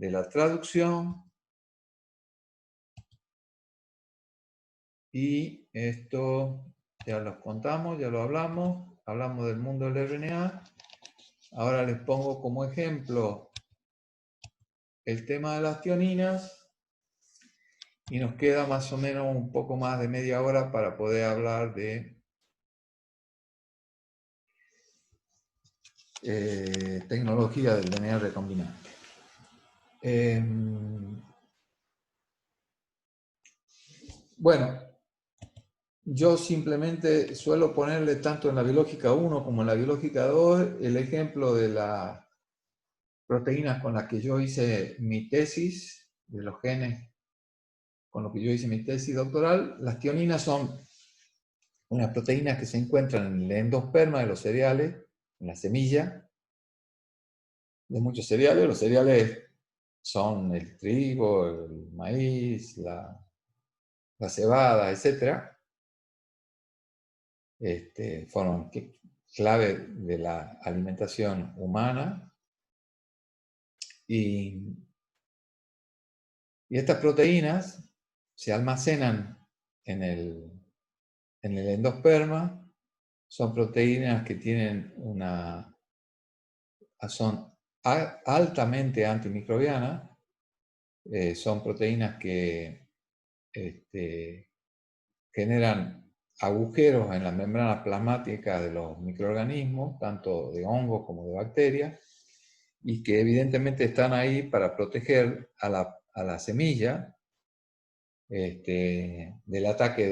de la traducción. Y esto ya lo contamos, ya lo hablamos. Hablamos del mundo del RNA. Ahora les pongo como ejemplo el tema de las tioninas. Y nos queda más o menos un poco más de media hora para poder hablar de tecnología del DNA recombinante. Bueno, yo simplemente suelo ponerle tanto en la biológica 1 como en la biológica 2 el ejemplo de las proteínas con las que yo hice mi tesis, de los genes con los que yo hice mi tesis doctoral. Las tioninas son unas proteínas que se encuentran en el endosperma de los cereales, en la semilla de muchos cereales. Los cereales son el trigo, el maíz, la cebada, etc. Fueron clave de la alimentación humana. Y estas proteínas se almacenan en el endosperma. Son proteínas que tienen son altamente antimicrobianas. Son proteínas que generan agujeros en la membrana plasmática de los microorganismos, tanto de hongos como de bacterias, y que evidentemente están ahí para proteger a la semilla del ataque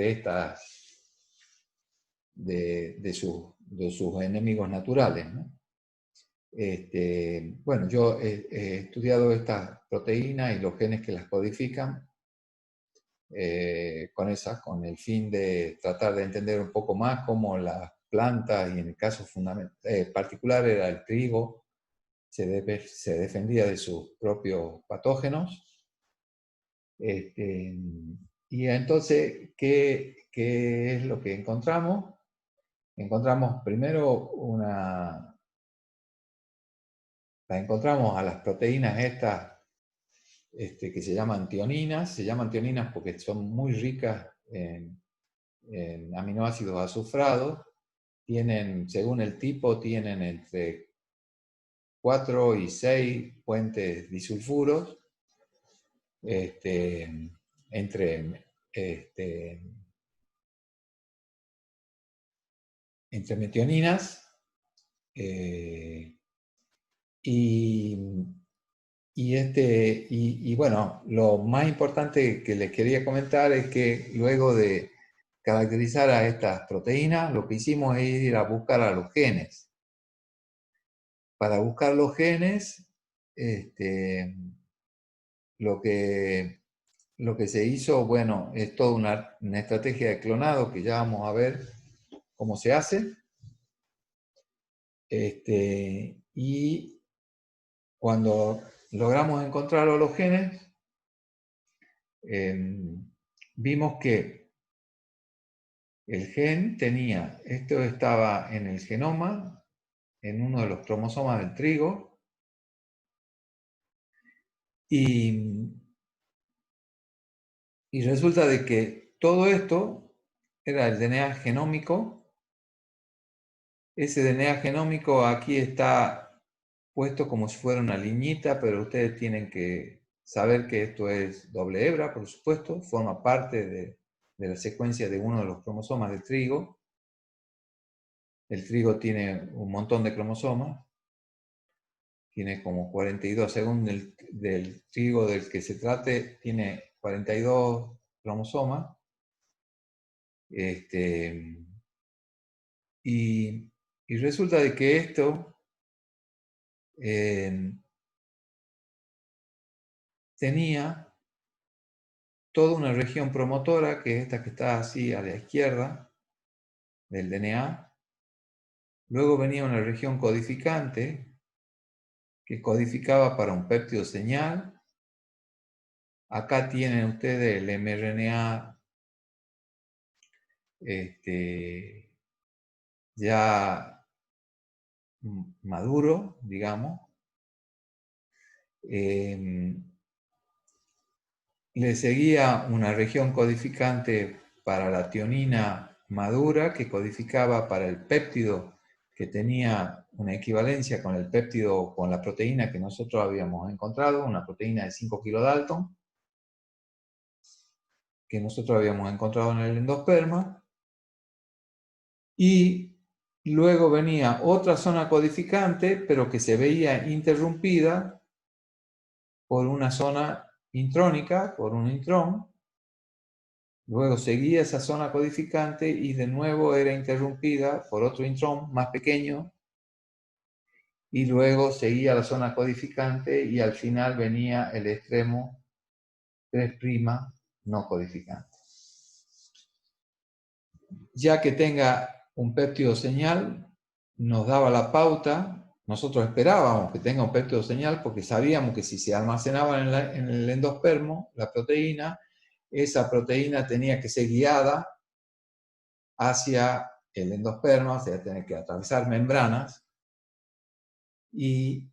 de sus enemigos naturales, ¿no? Bueno, yo he estudiado estas proteínas y los genes que las codifican con el fin de tratar de entender un poco más cómo las plantas, y en el caso particular era el trigo, se defendía de sus propios patógenos. Y entonces, ¿qué es lo que encontramos? Encontramos primero encontramos a las proteínas estas que se llaman tioninas. Se llaman tioninas porque son muy ricas en aminoácidos azufrados. Según el tipo, tienen entre 4 y 6 puentes disulfuros entre metioninas. Y bueno, lo más importante que les quería comentar es que luego de caracterizar a estas proteínas, lo que hicimos es ir a buscar a los genes. Para buscar los genes, lo que se hizo, bueno, es toda una estrategia de clonado que ya vamos a ver cómo se hace. Y cuando logramos encontrar a los genes, vimos que el gen esto estaba en el genoma, en uno de los cromosomas del trigo, y resulta de que todo esto era el DNA genómico. Ese DNA genómico aquí está puesto como si fuera una liñita, pero ustedes tienen que saber que esto es doble hebra, por supuesto, forma parte de la secuencia de uno de los cromosomas del trigo. El trigo tiene un montón de cromosomas, tiene como 42, según del trigo del que se trate, tiene 42 cromosomas. Y resulta de que esto tenía toda una región promotora, que es esta que está así a la izquierda del DNA. Luego venía una región codificante, que codificaba para un péptido señal. Acá tienen ustedes el mRNA ya maduro, digamos. Le seguía una región codificante para la tionina madura, que codificaba para el péptido, que tenía una equivalencia con el péptido, con la proteína que nosotros habíamos encontrado, una proteína de 5 kilodalton, que nosotros habíamos encontrado en el endosperma. Y luego venía otra zona codificante, pero que se veía interrumpida por una zona intrónica, por un intrón. Luego seguía esa zona codificante y de nuevo era interrumpida por otro intrón más pequeño. Y luego seguía la zona codificante y al final venía el extremo 3' no codificante. Ya que tenga un péptido señal, nos daba la pauta. Nosotros esperábamos que tenga un péptido señal porque sabíamos que si se almacenaba en el endospermo, la proteína, esa proteína tenía que ser guiada hacia el endosperma, o sea, tenía que atravesar membranas y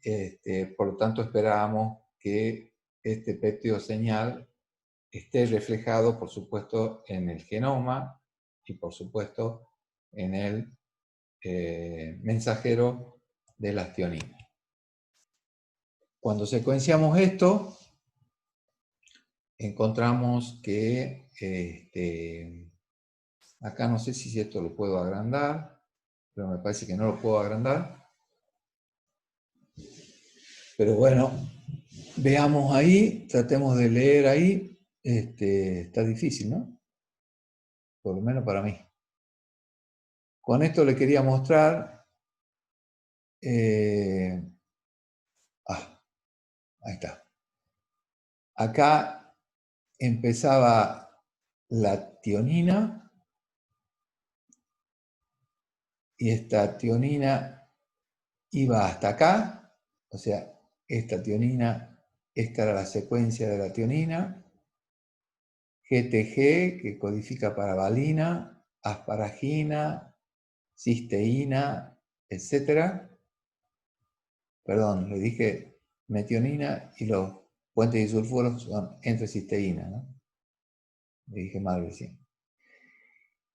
por lo tanto esperábamos que este péptido señal esté reflejado, por supuesto, en el genoma y, por supuesto, en el mensajero de las tioninas. Cuando secuenciamos esto, encontramos que acá no sé si esto lo puedo agrandar, pero me parece que no lo puedo agrandar. Pero bueno, veamos ahí, tratemos de leer ahí. Está difícil, ¿no? Por lo menos para mí. Con esto le quería mostrar. Ahí está. Acá empezaba la tionina y esta tionina iba hasta acá, o sea, esta tionina, esta era la secuencia de la tionina, GTG, que codifica para valina, asparagina, cisteína, etc. Perdón, le dije metionina y los puentes disulfuros son N-cisteína, ¿no? Le dije mal recién.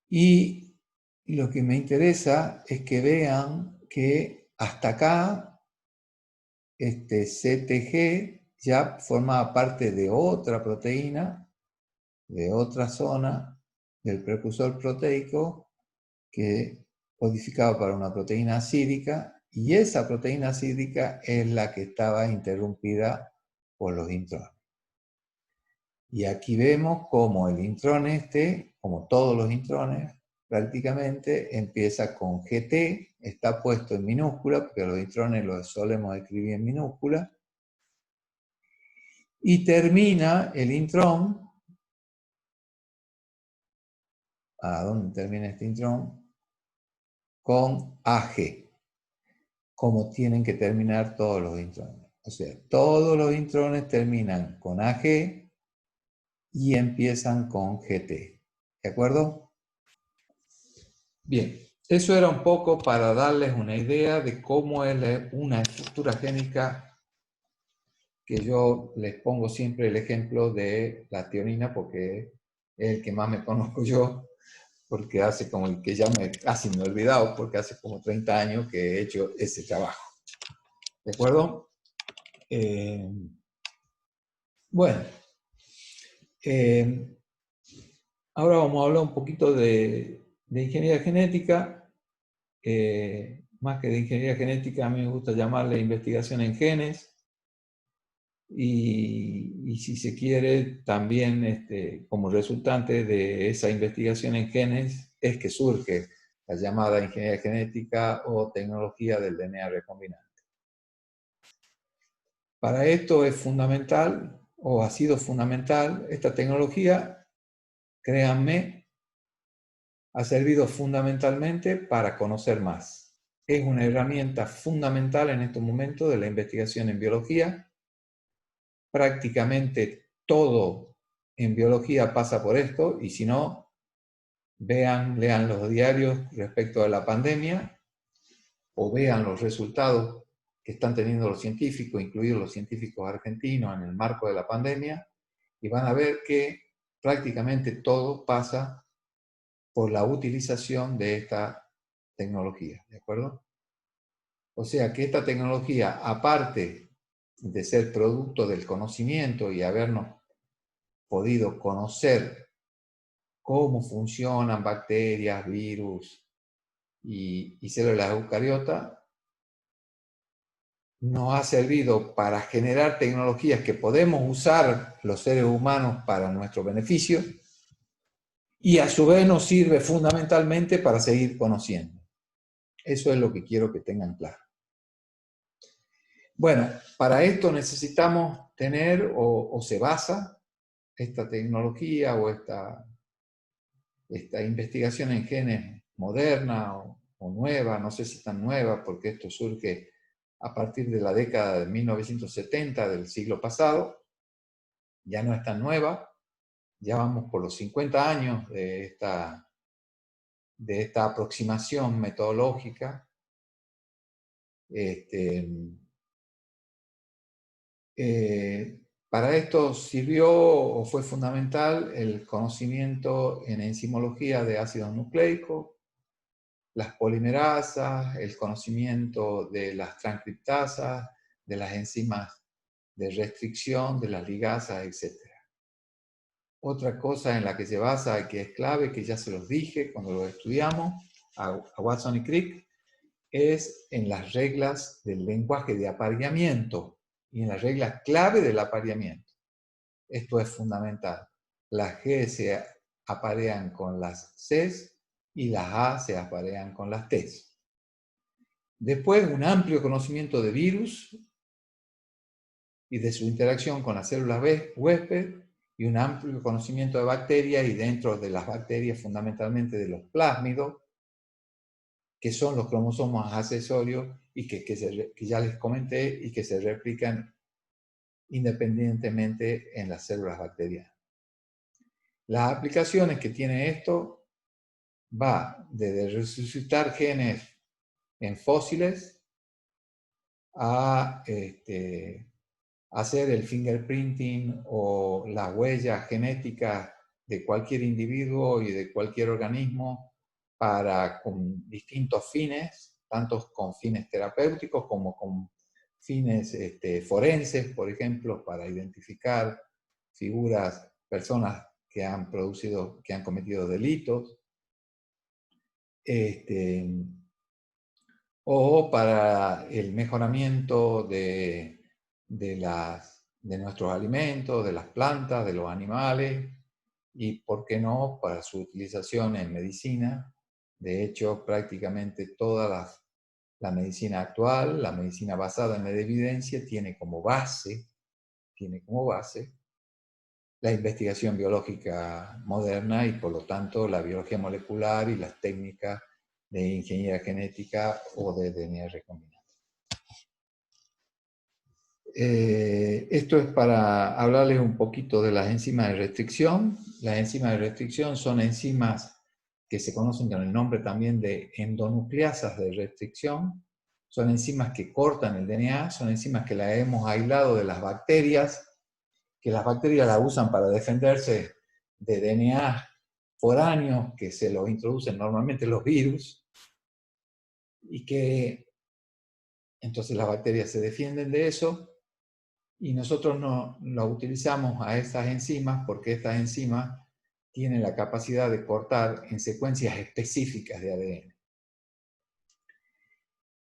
Y lo que me interesa es que vean que hasta acá este CTG ya formaba parte de otra proteína, de otra zona del precursor proteico que codificaba para una proteína acídica, y esa proteína acídica es la que estaba interrumpida por los intrones. Y aquí vemos cómo el intrón como todos los intrones, prácticamente empieza con GT, está puesto en minúscula, porque los intrones los solemos escribir en minúscula, y termina el intrón, ¿a dónde termina este intrón? Con AG, como tienen que terminar todos los intrones. O sea, todos los intrones terminan con AG y empiezan con GT. ¿De acuerdo? Bien, eso era un poco para darles una idea de cómo es una estructura génica, que yo les pongo siempre el ejemplo de la tionina porque es el que más me conozco yo, porque hace como el que ya casi me he olvidado, porque hace como 30 años que he hecho ese trabajo. ¿De acuerdo? Bueno, ahora vamos a hablar un poquito de ingeniería genética. Más que de ingeniería genética, a mí me gusta llamarle investigación en genes. Y si se quiere, también como resultante de esa investigación en genes es que surge la llamada ingeniería genética o tecnología del DNA recombinante. Para esto es fundamental, o ha sido fundamental, esta tecnología, créanme, ha servido fundamentalmente para conocer más. Es una herramienta fundamental en estos momentos de la investigación en biología. Prácticamente todo en biología pasa por esto, y si no, lean los diarios respecto a la pandemia, o vean los resultados que están teniendo los científicos, incluidos los científicos argentinos en el marco de la pandemia, y van a ver que prácticamente todo pasa por la utilización de esta tecnología, ¿de acuerdo? O sea que esta tecnología, aparte de ser producto del conocimiento y habernos podido conocer cómo funcionan bacterias, virus y células eucariotas, nos ha servido para generar tecnologías que podemos usar los seres humanos para nuestro beneficio y a su vez nos sirve fundamentalmente para seguir conociendo. Eso es lo que quiero que tengan claro. Bueno, para esto necesitamos tener o se basa esta tecnología o esta investigación en genes moderna o nueva, no sé si tan nueva, porque esto surge a partir de la década de 1970 del siglo pasado, ya no es tan nueva, ya vamos por los 50 años de esta aproximación metodológica. Para esto sirvió o fue fundamental el conocimiento en enzimología de ácidos nucleicos, las polimerasas, el conocimiento de las transcriptasas, de las enzimas de restricción, de las ligasas, etc. Otra cosa en la que se basa y que es clave, que ya se los dije cuando lo estudiamos, a Watson y Crick, es en las reglas del lenguaje de apareamiento y en las reglas clave del apareamiento. Esto es fundamental. Las G se aparean con las Cs y las A se aparean con las Ts. Después, un amplio conocimiento de virus y de su interacción con las células huésped, y un amplio conocimiento de bacterias, y dentro de las bacterias fundamentalmente de los plásmidos, que son los cromosomas accesorios y que ya les comenté y que se replican independientemente en las células bacterianas. Las aplicaciones que tiene esto va desde resucitar genes en fósiles a hacer el fingerprinting o las huellas genéticas de cualquier individuo y de cualquier organismo con distintos fines, tanto con fines terapéuticos como con fines forenses, por ejemplo, para identificar figuras, personas que han cometido delitos, o para el mejoramiento de nuestros alimentos, de las plantas, de los animales, y, ¿por qué no?, para su utilización en medicina. De hecho, prácticamente toda la medicina actual, la medicina basada en la evidencia, tiene como base la investigación biológica moderna y, por lo tanto, la biología molecular y las técnicas de ingeniería genética o de DNA recombinante. Esto es para hablarles un poquito de las enzimas de restricción. Las enzimas de restricción son enzimas que se conocen con el nombre también de endonucleasas de restricción. Son enzimas que cortan el DNA, son enzimas que las hemos aislado de las bacterias, que las bacterias las usan para defenderse de DNA foráneos que se los introducen normalmente los virus, y que entonces las bacterias se defienden de eso, y nosotros no utilizamos a estas enzimas porque estas enzimas tienen la capacidad de cortar en secuencias específicas de ADN.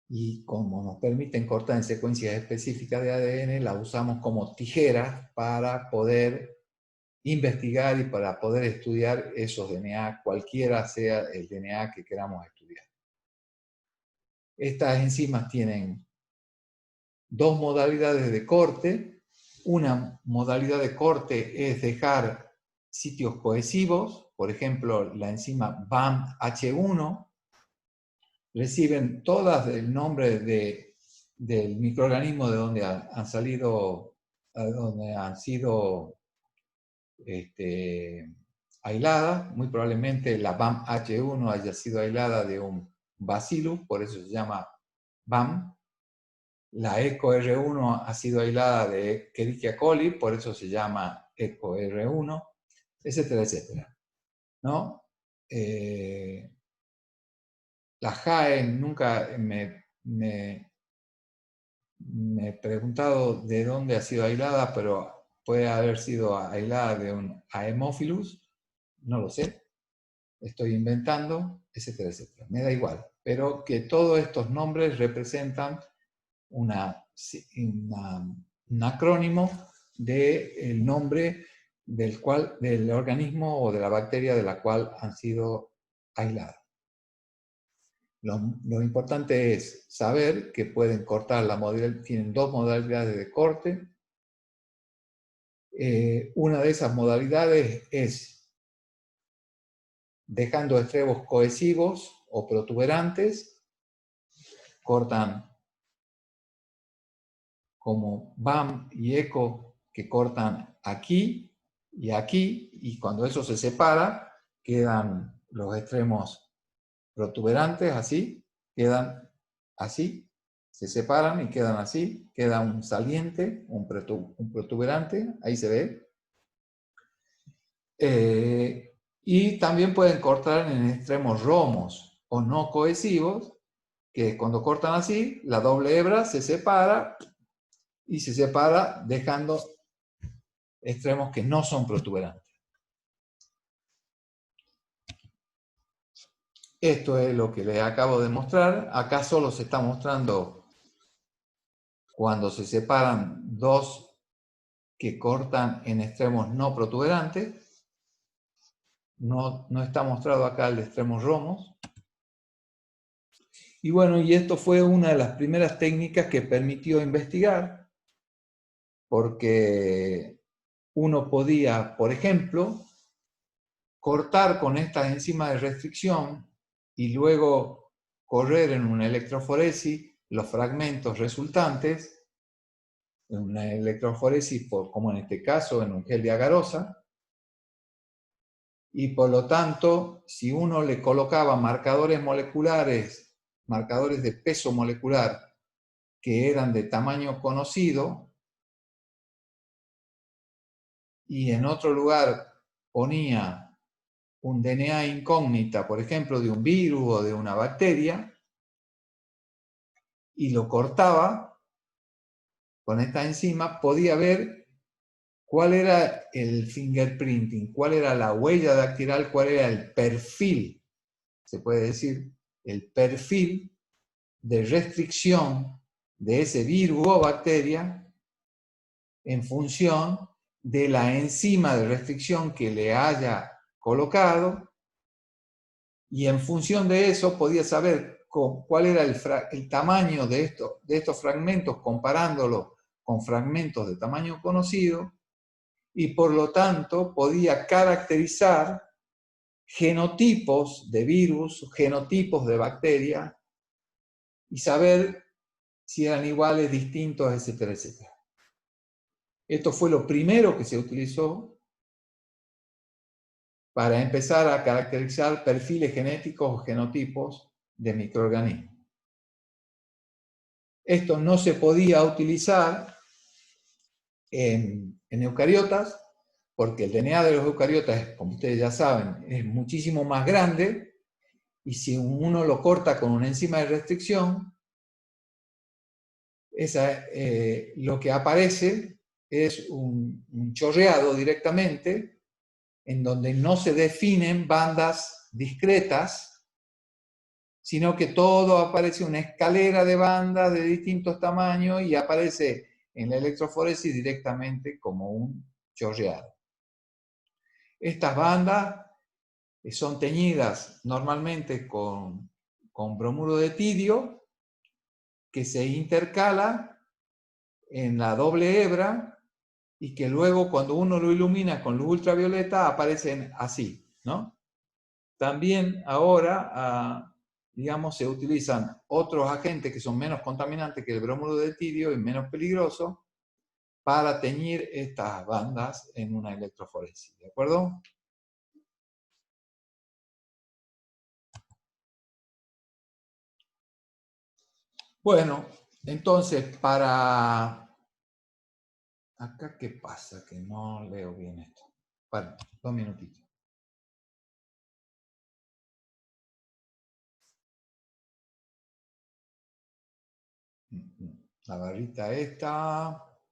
Y como nos permiten cortar en secuencias específicas de ADN, la usamos como tijeras para poder investigar y para poder estudiar esos DNA, cualquiera sea el DNA que queramos estudiar. Estas enzimas tienen dos modalidades de corte. Una modalidad de corte es dejar sitios cohesivos, por ejemplo, la enzima BAMH1, reciben todas el nombre del microorganismo de donde han sido aisladas. Muy probablemente la BAMH1 haya sido aislada de un bacillus, por eso se llama BAM. La EcoR1 ha sido aislada de Escherichia coli, por eso se llama EcoR1, etcétera, etcétera, ¿no? La JAE nunca me he preguntado de dónde ha sido aislada, pero puede haber sido aislada de un Haemophilus, no lo sé, estoy inventando, etcétera, etcétera. Me da igual, pero que todos estos nombres representan un acrónimo del nombre del organismo o de la bacteria de la cual han sido aisladas. Lo importante es saber que pueden cortar la modalidad, tienen dos modalidades de corte. Una de esas modalidades es dejando extremos cohesivos o protuberantes, cortan como BAM y ECO, que cortan aquí, y cuando eso se separa, quedan los extremos protuberantes, así, quedan así, se separan y quedan así, queda un saliente, un protuberante, ahí se ve. Y también pueden cortar en extremos romos o no cohesivos, que cuando cortan así, la doble hebra se separa y se separa dejando extremos que no son protuberantes. Esto es lo que les acabo de mostrar. Acá solo se está mostrando cuando se separan dos que cortan en extremos no protuberantes. No está mostrado acá el de extremos romos. Y bueno, y esto fue una de las primeras técnicas que permitió investigar, porque uno podía, por ejemplo, cortar con estas enzimas de restricción y luego correr en una electroforesis los fragmentos resultantes, en una electroforesis, como en este caso, en un gel de agarosa, y por lo tanto, si uno le colocaba marcadores moleculares, marcadores de peso molecular, que eran de tamaño conocido, y en otro lugar ponía un DNA incógnita, por ejemplo, de un virus o de una bacteria, y lo cortaba con esta enzima, podía ver cuál era el fingerprinting, cuál era la huella dactilar, cuál era el perfil, se puede decir, el perfil de restricción de ese virus o bacteria en función de la enzima de restricción que le haya colocado, y en función de eso podía saber cuál era el tamaño de estos fragmentos comparándolo con fragmentos de tamaño conocido, y por lo tanto podía caracterizar genotipos de virus, genotipos de bacteria, y saber si eran iguales, distintos, etcétera, etcétera. Esto fue lo primero que se utilizó para empezar a caracterizar perfiles genéticos o genotipos de microorganismos. Esto no se podía utilizar en eucariotas, porque el DNA de los eucariotas, como ustedes ya saben, es muchísimo más grande, y si uno lo corta con una enzima de restricción, lo que aparece es un chorreado directamente, en donde no se definen bandas discretas, sino que todo aparece una escalera de bandas de distintos tamaños y aparece en la electroforesis directamente como un chorreado. Estas bandas son teñidas normalmente con bromuro de tidio, que se intercala en la doble hebra y que luego cuando uno lo ilumina con luz ultravioleta aparecen así, ¿no? También ahora, digamos, se utilizan otros agentes que son menos contaminantes que el bromuro de tidio y menos peligrosos para teñir estas bandas en una electroforesis, ¿de acuerdo? Bueno, Entonces, para... Acá, ¿qué pasa? Que no leo bien esto. Bueno, 2 minutitos. La barrita esta,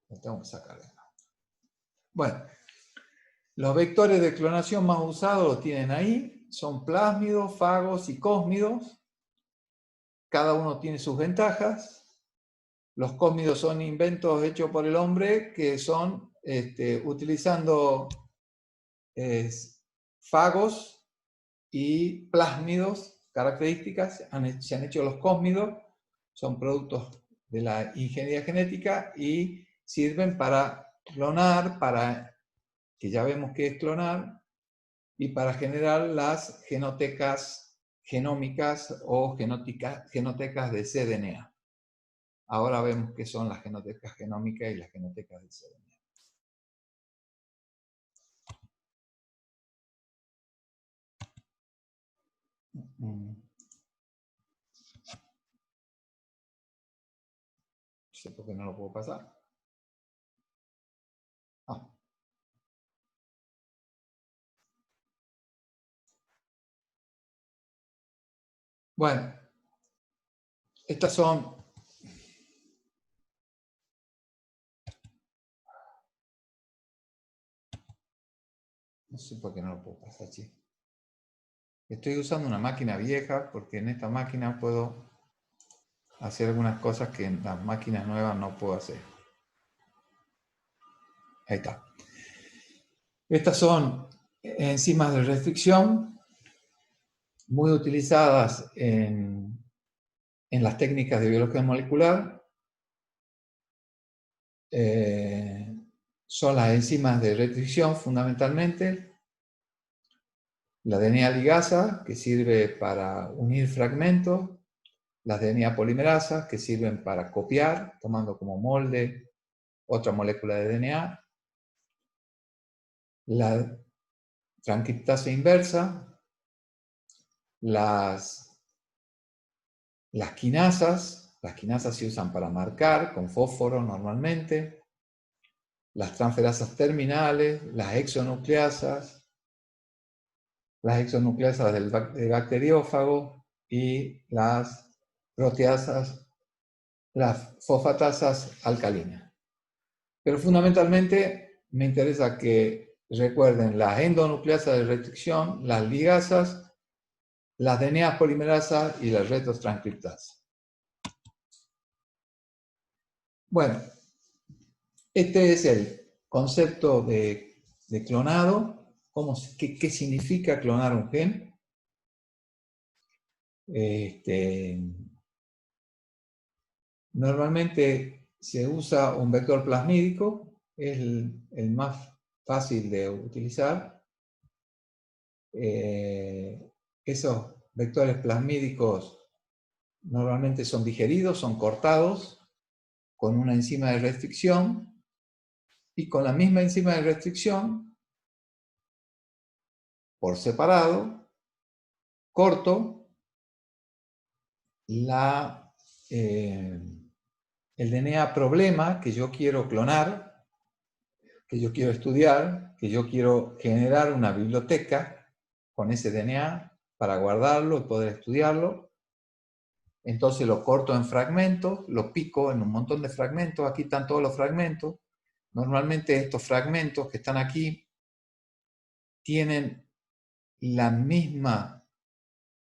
la tengo que sacar de acá. Bueno, los vectores de clonación más usados los tienen ahí. Son plásmidos, fagos y cósmidos. Cada uno tiene sus ventajas. Los cósmidos son inventos hechos por el hombre que son utilizando fagos y plásmidos, características. Se han hecho los cósmidos, son productos de la ingeniería genética y sirven para clonar, que ya vemos qué es clonar, y para generar las genotecas genómicas o genotecas de cDNA. Ahora vemos qué son las genotecas genómicas y las genotecas de cDNA. No sé por qué no lo puedo pasar. Ah. Bueno, estas son... No sé por qué no lo puedo pasar así. Estoy usando una máquina vieja porque en esta máquina puedo hacer algunas cosas que en las máquinas nuevas no puedo hacer. Ahí está. Estas son enzimas de restricción muy utilizadas en las técnicas de biología molecular. Son las enzimas de restricción fundamentalmente. La DNA ligasa, que sirve para unir fragmentos. Las DNA polimerasas, que sirven para copiar, tomando como molde otra molécula de DNA. La transcriptasa inversa. Las quinasas. Las quinasas se usan para marcar con fósforo normalmente. Las transferasas terminales, las exonucleasas del bacteriófago y las proteasas, las fosfatasas alcalinas. Pero fundamentalmente me interesa que recuerden las endonucleasas de restricción, las ligasas, las DNA polimerasas y las retrotranscriptasas. Bueno, este es el concepto de clonado. ¿Qué significa clonar un gen? Normalmente se usa un vector plasmídico, es el más fácil de utilizar. Esos vectores plasmídicos normalmente son digeridos, son cortados con una enzima de restricción, y con la misma enzima de restricción, por separado, corto el DNA problema que yo quiero clonar, que yo quiero estudiar, que yo quiero generar una biblioteca con ese DNA para guardarlo y poder estudiarlo. Entonces lo corto en fragmentos, lo pico en un montón de fragmentos. Aquí están todos los fragmentos. Normalmente estos fragmentos que están aquí tienen la misma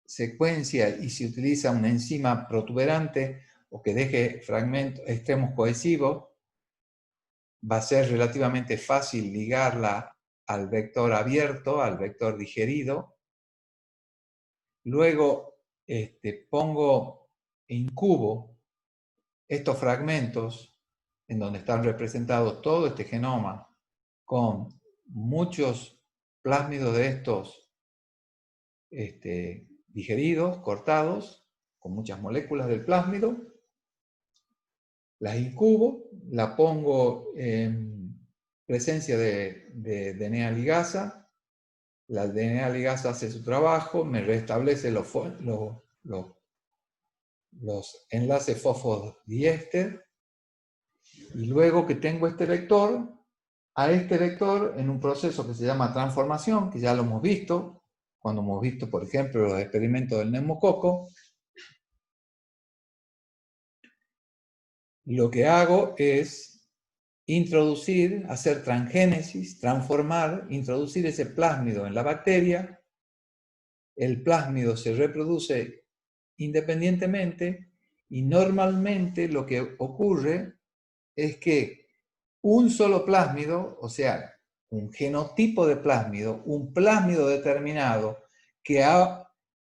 secuencia, y si utiliza una enzima protuberante o que deje fragmentos, extremos cohesivos, va a ser relativamente fácil ligarla al vector abierto, al vector digerido. Luego incubo estos fragmentos en donde están representados todo este genoma con muchos plásmidos de estos digeridos, cortados, con muchas moléculas del plásmido. Las incubo, la pongo en presencia de DNA ligasa. La DNA ligasa hace su trabajo, me restablece los los enlaces fosfodiéster, y luego que tengo este vector, a este vector en un proceso que se llama transformación, que ya lo hemos visto, cuando hemos visto, por ejemplo, los experimentos del neumococo, lo que hago es introducir, hacer transgénesis, transformar, introducir ese plásmido en la bacteria. El plásmido se reproduce independientemente y normalmente lo que ocurre es que un solo plásmido, o sea, un genotipo de plásmido, un plásmido determinado que ha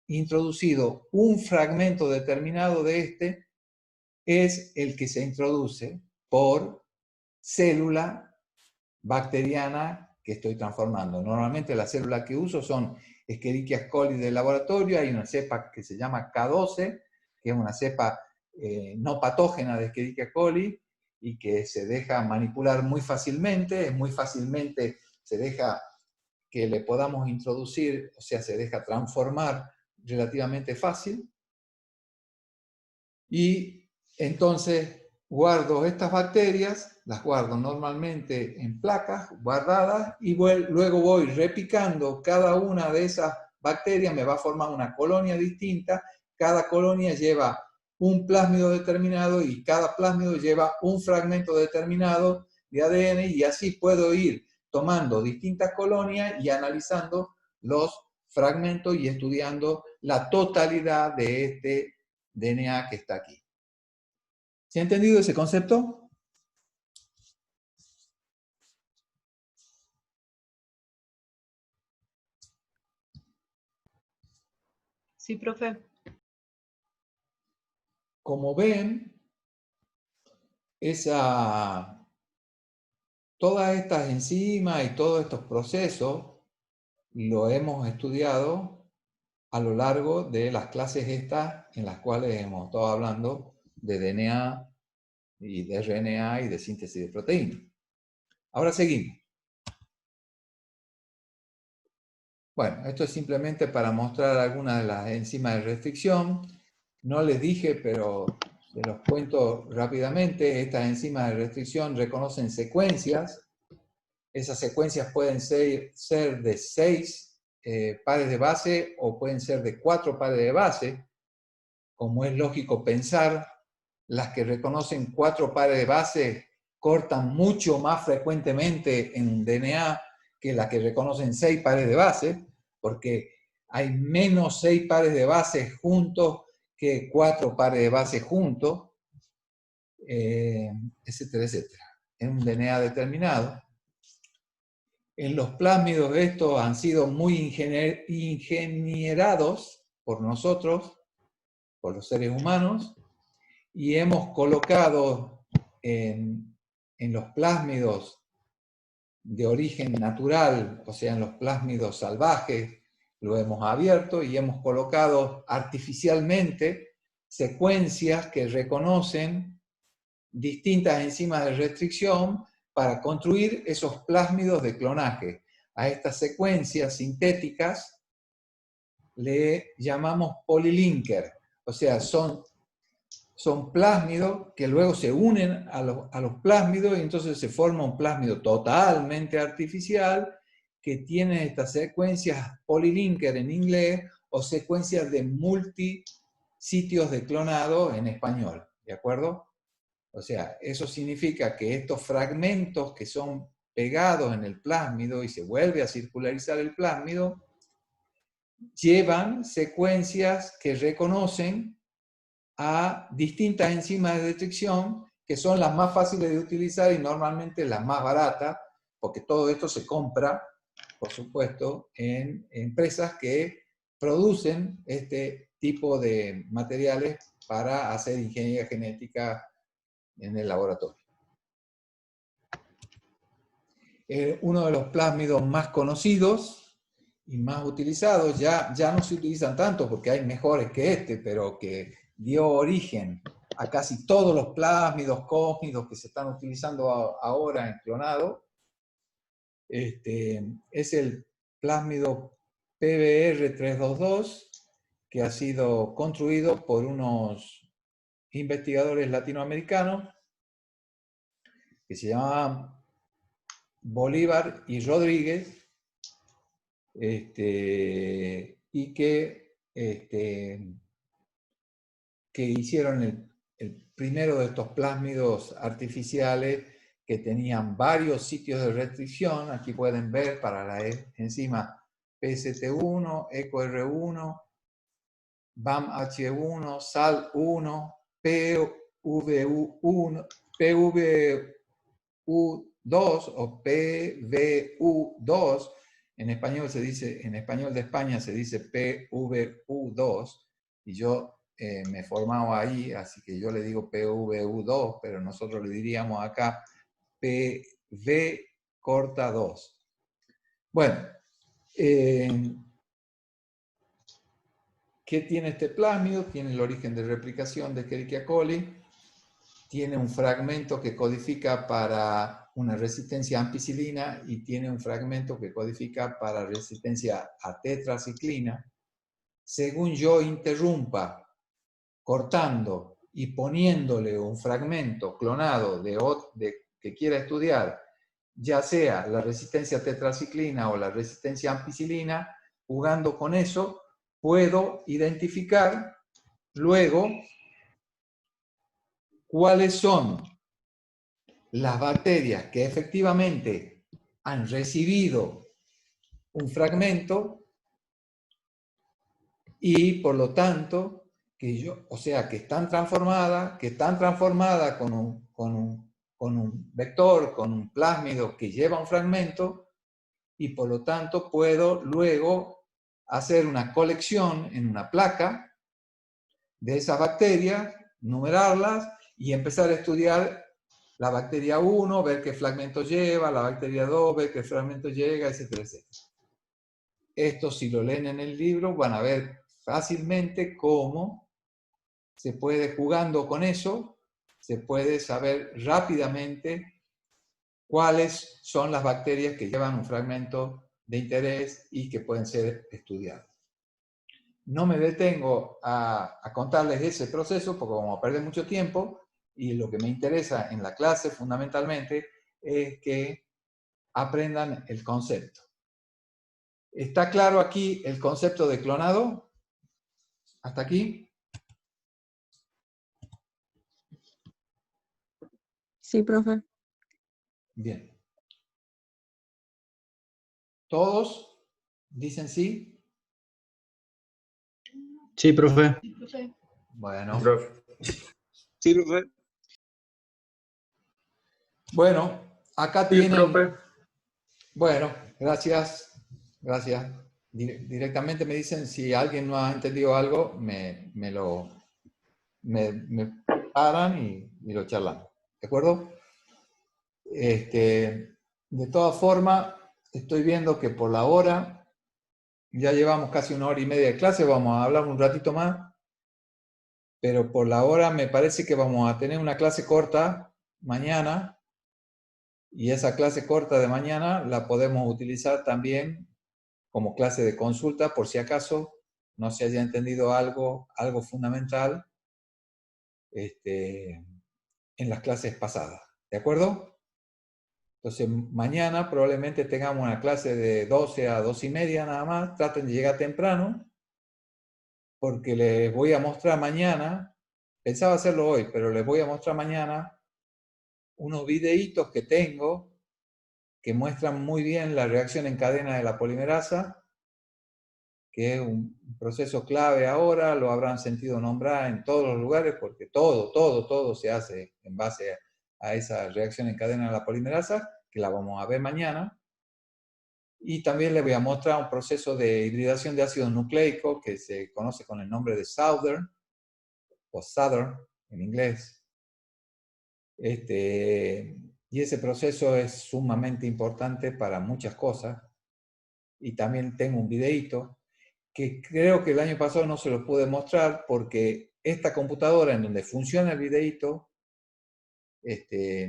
introducido un fragmento determinado de este, es el que se introduce por célula bacteriana que estoy transformando. Normalmente las células que uso son Escherichia coli del laboratorio, hay una cepa que se llama K12, que es una cepa no patógena de Escherichia coli y que se deja manipular muy fácilmente, se deja que le podamos introducir, o sea, se deja transformar relativamente fácil. Y entonces guardo estas bacterias, las guardo normalmente en placas guardadas y luego voy repicando cada una de esas bacterias, me va a formar una colonia distinta, cada colonia lleva un plásmido determinado y cada plásmido lleva un fragmento determinado de ADN y así puedo ir tomando distintas colonias y analizando los fragmentos y estudiando la totalidad de este DNA que está aquí. ¿Se ha entendido ese concepto? Sí, profe. Como ven, todas estas enzimas y todos estos procesos lo hemos estudiado a lo largo de las clases estas en las cuales hemos estado hablando de DNA y de RNA y de síntesis de proteínas. Ahora seguimos. Bueno, esto es simplemente para mostrar algunas de las enzimas de restricción. No les dije, pero se los cuento rápidamente. Estas enzimas de restricción reconocen secuencias. Esas secuencias pueden ser de 6 pares de base o pueden ser de 4 pares de base. Como es lógico pensar, las que reconocen 4 pares de base cortan mucho más frecuentemente en DNA que las que reconocen 6 pares de base, porque hay menos 6 pares de base juntos que 4 pares de base juntos, etcétera, etcétera. En un DNA determinado. En los plásmidos estos han sido muy ingenierados por nosotros, por los seres humanos, y hemos colocado en los plásmidos de origen natural, o sea, en los plásmidos salvajes, lo hemos abierto y hemos colocado artificialmente secuencias que reconocen distintas enzimas de restricción para construir esos plásmidos de clonaje. A estas secuencias sintéticas le llamamos polylinker, o sea, son plásmidos que luego se unen a los plásmidos y entonces se forma un plásmido totalmente artificial que tiene estas secuencias polylinker en inglés o secuencias de multisitios de clonado en español, ¿de acuerdo? O sea, eso significa que estos fragmentos que son pegados en el plásmido y se vuelve a circularizar el plásmido, llevan secuencias que reconocen a distintas enzimas de detección que son las más fáciles de utilizar y normalmente las más baratas, porque todo esto se compra, por supuesto, en empresas que producen este tipo de materiales para hacer ingeniería genética en el laboratorio. Uno de los plásmidos más conocidos y más utilizados, ya no se utilizan tanto porque hay mejores que este, pero que dio origen a casi todos los plásmidos cósmicos que se están utilizando ahora en clonado, es el plásmido PBR322, que ha sido construido por unos investigadores latinoamericanos que se llamaban Bolívar y Rodríguez, y que hicieron el primero de estos plásmidos artificiales que tenían varios sitios de restricción. Aquí pueden ver para la enzima PST1, EcoR1, BAMH1, SAL1, PVU1, PVU2 o PVU2. En español se dice, en español de España se dice PVU2, y yo me formaba ahí, así que yo le digo PVU2, pero nosotros le diríamos acá PV corta 2. Bueno, ¿qué tiene este plásmido? Tiene el origen de replicación de Escherichia coli, tiene un fragmento que codifica para una resistencia a ampicilina y tiene un fragmento que codifica para resistencia a tetraciclina. Según yo interrumpa cortando y poniéndole un fragmento clonado que quiera estudiar, ya sea la resistencia a tetraciclina o la resistencia a ampicilina, jugando con eso, puedo identificar luego cuáles son las bacterias que efectivamente han recibido un fragmento y por lo tanto que están transformadas, con un vector, con un plásmido que lleva un fragmento, y por lo tanto puedo luego hacer una colección en una placa de esas bacterias, numerarlas y empezar a estudiar la bacteria 1, ver qué fragmento lleva, la bacteria 2, ver qué fragmento llega, etcétera, etcétera. Esto, si lo leen en el libro, van a ver fácilmente cómo se puede, jugando con eso, se puede saber rápidamente cuáles son las bacterias que llevan un fragmento de interés y que pueden ser estudiadas. No me detengo a contarles ese proceso porque vamos a perder mucho tiempo, y lo que me interesa en la clase fundamentalmente es que aprendan el concepto. ¿Está claro aquí el concepto de clonado? ¿Hasta aquí? Sí, profe. Bien. ¿Todos dicen sí? Sí, profe. Sí, profe. Bueno. Sí, profe. Bueno, acá Sí, tienen... profe. Bueno, gracias. Gracias. Directamente me dicen si alguien no ha entendido algo, me paran y lo charlamos. ¿De acuerdo? De todas formas, estoy viendo que por la hora, ya llevamos casi 1 hora y media de clase, vamos a hablar un ratito más, pero por la hora me parece que vamos a tener una clase corta mañana, y esa clase corta de mañana la podemos utilizar también como clase de consulta por si acaso no se haya entendido algo fundamental en las clases pasadas. ¿De acuerdo? Entonces, mañana probablemente tengamos una clase de 12 a 2:30 nada más. Traten de llegar temprano, porque les voy a mostrar mañana, pensaba hacerlo hoy, pero les voy a mostrar mañana unos videitos que tengo que muestran muy bien la reacción en cadena de la polimerasa, que es un proceso clave ahora, lo habrán sentido nombrar en todos los lugares, porque todo se hace en base a esa reacción en cadena de la polimerasa, que la vamos a ver mañana. Y también les voy a mostrar un proceso de hibridación de ácido nucleico que se conoce con el nombre de Southern, o Southern en inglés. Y ese proceso es sumamente importante para muchas cosas. Y también tengo un videíto que creo que el año pasado no se lo pude mostrar porque esta computadora en donde funciona el videíto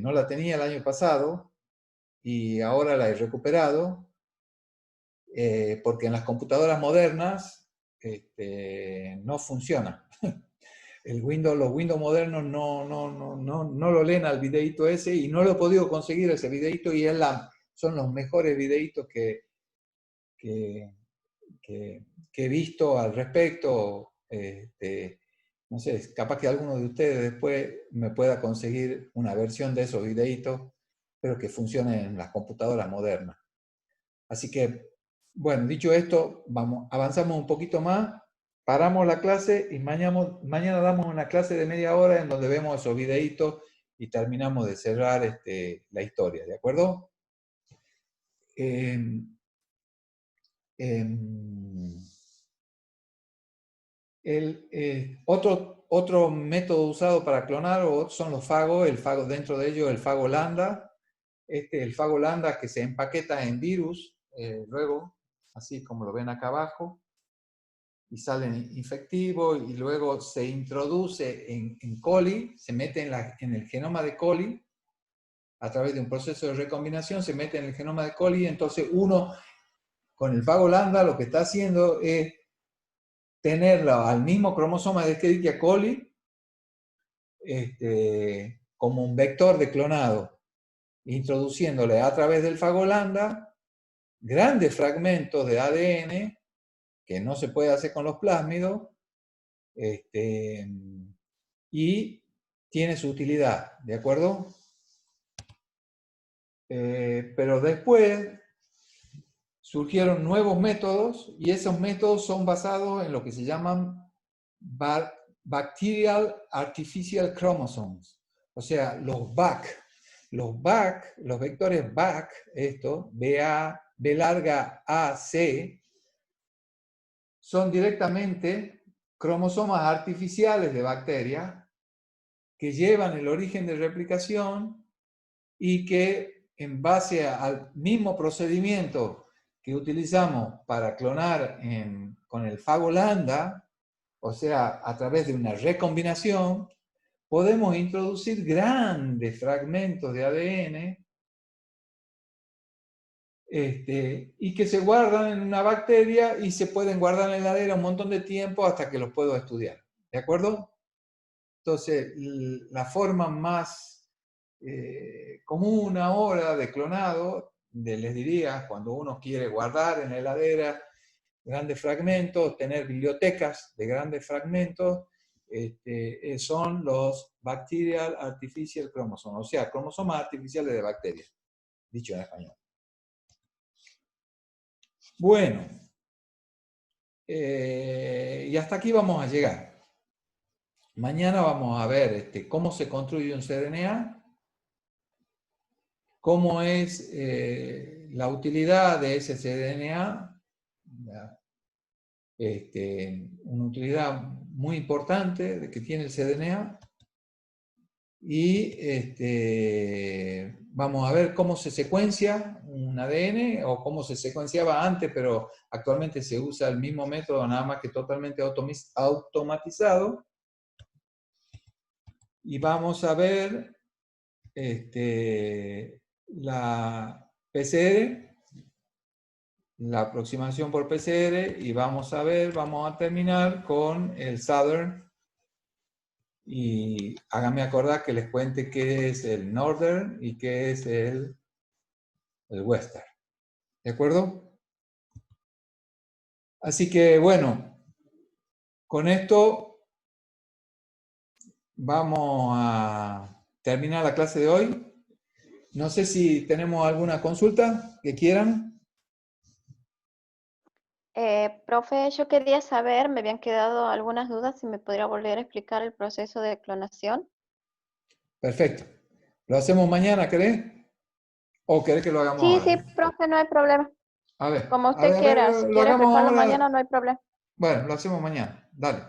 no la tenía el año pasado y ahora la he recuperado porque en las computadoras modernas no funciona. los Windows modernos no lo leen al videíto ese y no lo he podido conseguir ese videíto y son los mejores videitos que he visto al respecto. No sé, capaz que alguno de ustedes después me pueda conseguir una versión de esos videitos, pero que funcione en las computadoras modernas. Así que, bueno, dicho esto, avanzamos un poquito más, paramos la clase y mañana damos una clase de media hora en donde vemos esos videitos y terminamos de cerrar la historia, ¿de acuerdo? Otro método usado para clonar son los fagos, dentro de ellos el fago lambda, el fago lambda que se empaqueta en virus, luego, así como lo ven acá abajo, y salen infectivos y luego se introduce en coli, se mete en el genoma de coli, a través de un proceso de recombinación, se mete en el genoma de coli, entonces uno, con el fago lambda, lo que está haciendo es tener al mismo cromosoma de Escherichia coli como un vector de clonado, introduciéndole a través del fago lambda grandes fragmentos de ADN que no se puede hacer con los plásmidos, y tiene su utilidad, ¿de acuerdo? Pero después surgieron nuevos métodos y esos métodos son basados en lo que se llaman Bacterial Artificial Chromosomes, o sea, los BAC. Los vectores BAC, B larga AC, son directamente cromosomas artificiales de bacterias que llevan el origen de replicación y que en base al mismo procedimiento que utilizamos para clonar con el fago lambda, o sea, a través de una recombinación, podemos introducir grandes fragmentos de ADN y que se guardan en una bacteria y se pueden guardar en la heladera un montón de tiempo hasta que los puedo estudiar. ¿De acuerdo? Entonces, la forma más común ahora de clonado, les diría, cuando uno quiere guardar en la heladera grandes fragmentos, tener bibliotecas de grandes fragmentos, son los Bacterial Artificial Chromosomes, o sea, cromosomas artificiales de bacterias, dicho en español. Bueno, y hasta aquí vamos a llegar. Mañana vamos a ver cómo se construye un cDNA, cómo es la utilidad de ese cDNA, una utilidad muy importante de que tiene el cDNA, y vamos a ver cómo se secuencia un ADN o cómo se secuenciaba antes, pero actualmente se usa el mismo método, nada más que totalmente automatizado. Y vamos a ver la PCR, la aproximación por PCR, y vamos a terminar con el Southern. Y háganme acordar que les cuente qué es el Northern y qué es el Western. ¿De acuerdo? Así que bueno, con esto vamos a terminar la clase de hoy. No sé si tenemos alguna consulta que quieran. Profe, yo quería saber, me habían quedado algunas dudas, si me podría volver a explicar el proceso de clonación. Perfecto. ¿Lo hacemos mañana, querés? ¿O querés que lo hagamos Sí, ahora? sí, profe, no hay problema. A ver, Como usted a ver, quiera, si lo quiere hagamos explicarlo ahora. mañana, no hay problema. Bueno, lo hacemos mañana. Dale.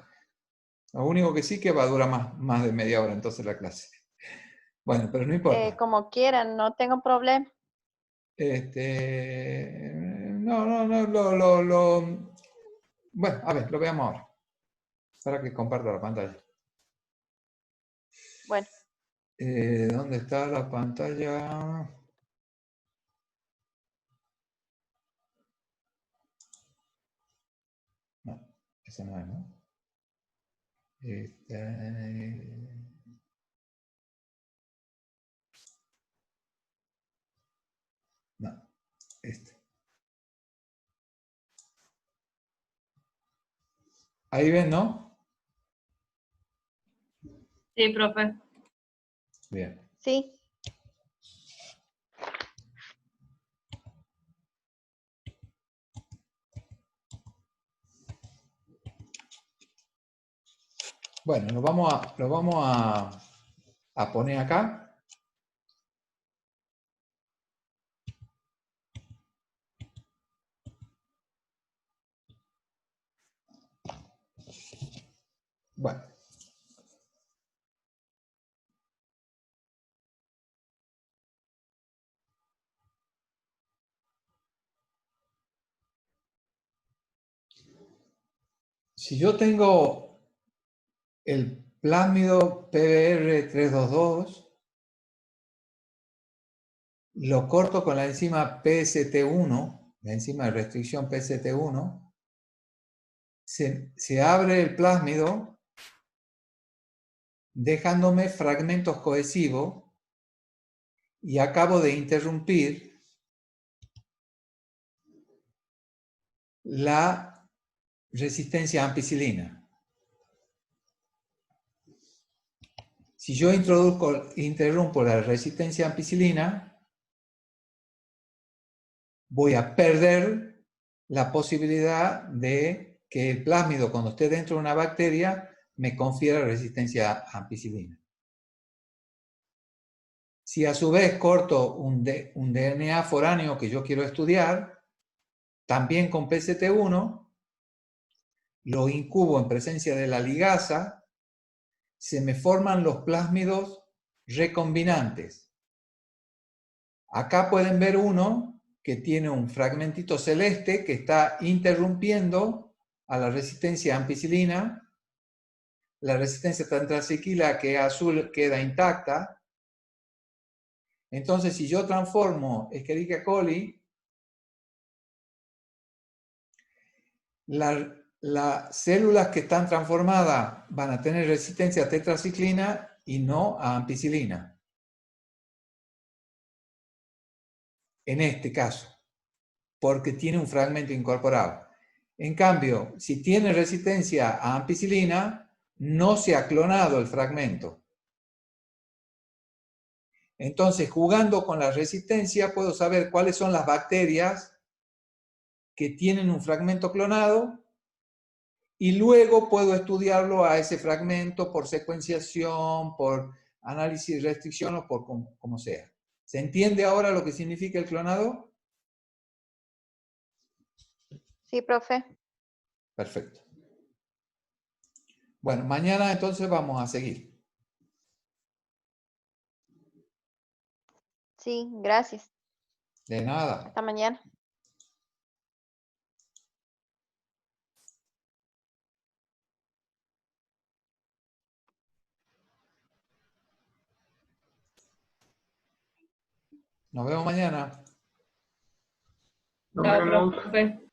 Lo único que sí que va a durar más de media hora entonces la clase. Bueno, pero no importa. Como quieran, no tengo problema. Bueno, a ver, lo veamos ahora. Para que comparta la pantalla. Bueno. ¿Dónde está la pantalla? No, ese no es, ¿no? No, este. Ahí ven, ¿no? Sí, profe. Bien. Sí, Bueno, lo vamos a poner acá. Bueno. Si yo tengo el plásmido PBR 322, lo corto con la enzima PST1, la enzima de restricción PST1, se abre el plásmido dejándome fragmentos cohesivos y acabo de interrumpir la resistencia a ampicilina. Si yo interrumpo la resistencia a ampicilina, voy a perder la posibilidad de que el plásmido, cuando esté dentro de una bacteria, me confiera resistencia a ampicilina. Si a su vez corto un DNA foráneo que yo quiero estudiar, también con PST1, lo incubo en presencia de la ligasa, se me forman los plásmidos recombinantes. Acá pueden ver uno que tiene un fragmentito celeste que está interrumpiendo a la resistencia a ampicilina. La resistencia tetraciclina, que es azul, queda intacta. Entonces, si yo transformo Escherichia coli, las células que están transformadas van a tener resistencia a tetraciclina y no a ampicilina. En este caso, porque tiene un fragmento incorporado. En cambio, si tiene resistencia a ampicilina, no se ha clonado el fragmento. Entonces, jugando con la resistencia, puedo saber cuáles son las bacterias que tienen un fragmento clonado y luego puedo estudiarlo a ese fragmento por secuenciación, por análisis de restricción o por como sea. ¿Se entiende ahora lo que significa el clonado? sí, profe. Perfecto. Bueno, mañana entonces vamos a seguir. Sí, gracias. De nada. Hasta mañana. Nos vemos mañana. Nos Chao, vemos. profe.